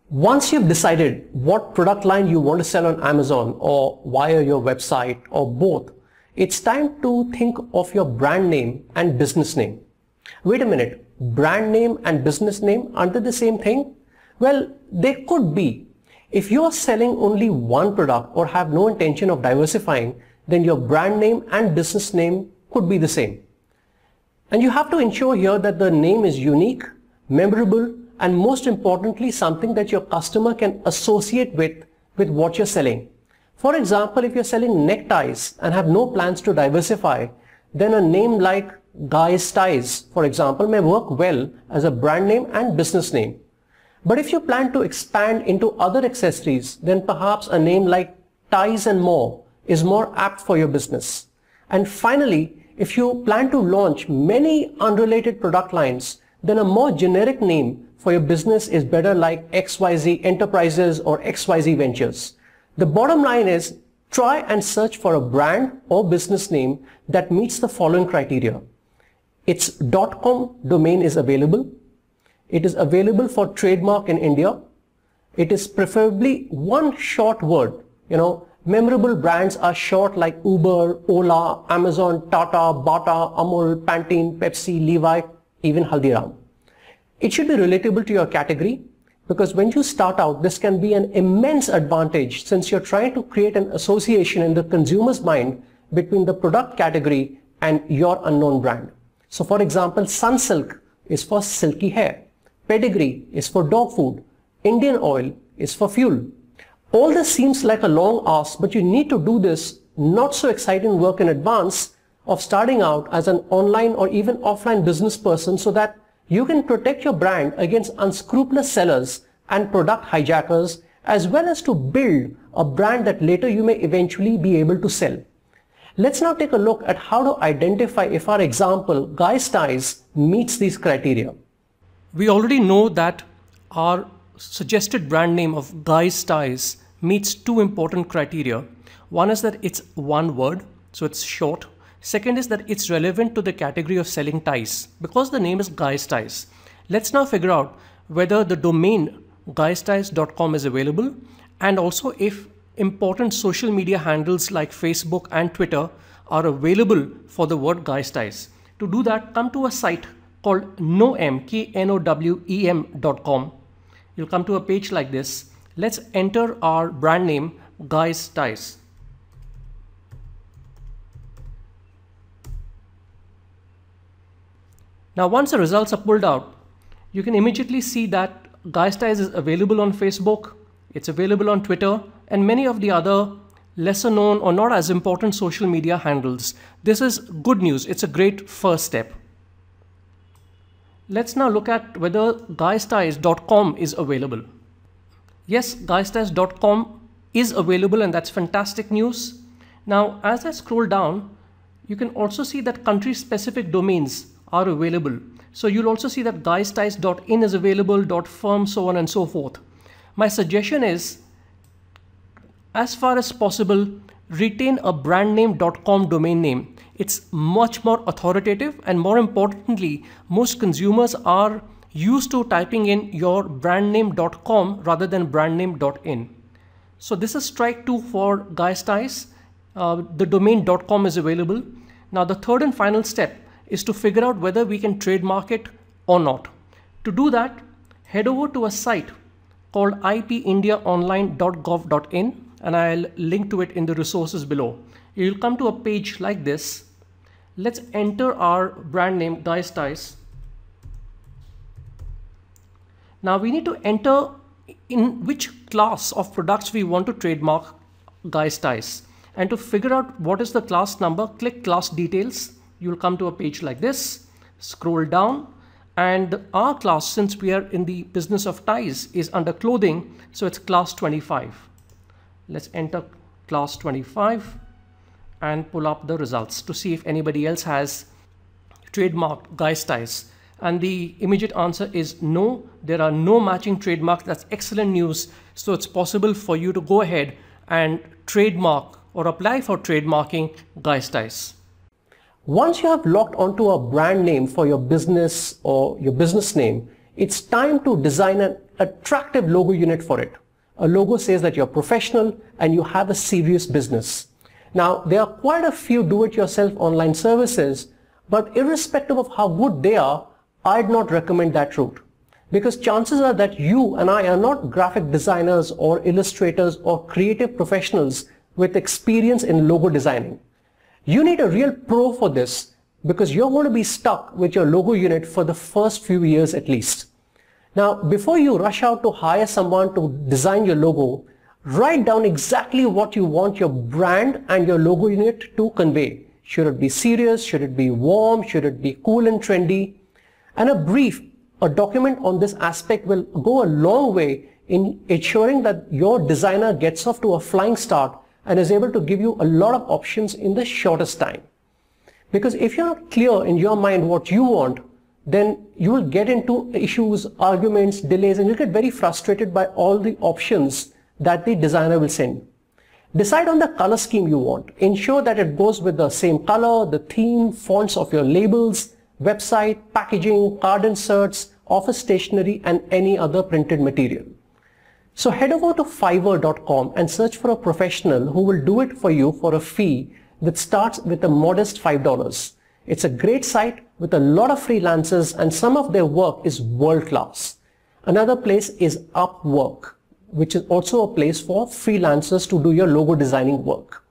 Once you've decided what product line you want to sell on Amazon or via your website or both, it's time to think of your brand name and business name. Wait a minute, brand name and business name, aren't they the same thing? Well, they could be. If you are selling only one product or have no intention of diversifying, then your brand name and business name could be the same. And you have to ensure here that the name is unique, memorable, and most importantly, something that your customer can associate with what you're selling. For example, if you're selling neckties and have no plans to diversify, then a name like Guys Ties, for example, may work well as a brand name and business name. But if you plan to expand into other accessories, then perhaps a name like Ties and More is more apt for your business. And finally, if you plan to launch many unrelated product lines, then a more generic name for your business is better, like XYZ Enterprises or XYZ Ventures. The bottom line is, try and search for a brand or business name that meets the following criteria. Its .com domain is available. It is available for trademark in India. It is preferably one short word. Memorable brands are short, like Uber, Ola, Amazon, Tata, Bata, Amul, Pantene, Pepsi, Levi, even Haldiram. It should be relatable to your category, because when you start out, this can be an immense advantage since you're trying to create an association in the consumer's mind between the product category and your unknown brand. So for example, Sunsilk is for silky hair, Pedigree is for dog food, Indian Oil is for fuel. All this seems like a long ask, but you need to do this not so exciting work in advance of starting out as an online or even offline business person, so that you can protect your brand against unscrupulous sellers and product hijackers, as well as to build a brand that later you may eventually be able to sell. Let's now take a look at how to identify if our example, Guys Ties, meets these criteria. We already know that our suggested brand name of Guys Ties meets two important criteria. One is that it's one word, so it's short. Second is that it's relevant to the category of selling ties, because the name is Guys Ties. Let's now figure out whether the domain guysties.com is available, and also if important social media handles like Facebook and Twitter are available for the word Guys Ties. To do that, come to a site called knowem.com. You'll come to a page like this. Let's enter our brand name, Guys Ties. Now, once the results are pulled out, you can immediately see that Guys Ties is available on Facebook, it's available on Twitter, and many of the other lesser known or not as important social media handles. This is good news. It's a great first step. Let's now look at whether guysties.com is available. Yes, guysties.com is available, and that's fantastic news. Now, as I scroll down, you can also see that country-specific domains are available. So you'll also see that guysties.in is available, .firm, so on and so forth. My suggestion is, as far as possible, retain a brandname.com domain name. It's much more authoritative, and more importantly, most consumers are used to typing in your brandname.com rather than brandname.in. So this is strike 2 for Guys Ties. The domain.com is available. Now the third and final step is to figure out whether we can trademark it or not. To do that, head over to a site called ipindiaonline.gov.in, and I'll link to it in the resources below. You'll come to a page like this. Let's enter our brand name, Guys Ties. Now we need to enter in which class of products we want to trademark Guys Ties. And to figure out what is the class number, click class details. You'll come to a page like this, scroll down, and our class, since we are in the business of ties, is under clothing, so it's class 25. Let's enter class 25 and pull up the results to see if anybody else has trademarked Guys Ties. And the immediate answer is no, there are no matching trademarks. That's excellent news. So it's possible for you to go ahead and trademark or apply for trademarking Guys Ties. Once you have locked onto a brand name for your business or your business name, It's time to design an attractive logo unit for it. A logo says that you're professional and you have a serious business. Now, there are quite a few do-it-yourself online services, but irrespective of how good they are, I'd not recommend that route. Because chances are that you and I are not graphic designers or illustrators or creative professionals with experience in logo designing. You need a real pro for this because you're going to be stuck with your logo unit for the first few years at least. Now, before you rush out to hire someone to design your logo, write down exactly what you want your brand and your logo unit to convey. Should it be serious? Should it be warm? Should it be cool and trendy? And a document on this aspect will go a long way in ensuring that your designer gets off to a flying start and is able to give you a lot of options in the shortest time. Because if you're not clear in your mind what you want, then you will get into issues, arguments, delays, and you'll get very frustrated by all the options that the designer will send. Decide on the color scheme you want. Ensure that it goes with the same color, the theme, fonts of your labels, website, packaging, card inserts, office stationery, and any other printed material. So head over to Fiverr.com and search for a professional who will do it for you for a fee that starts with a modest $5. It's a great site with a lot of freelancers and some of their work is world class. Another place is Upwork, which is also a place for freelancers to do your logo designing work.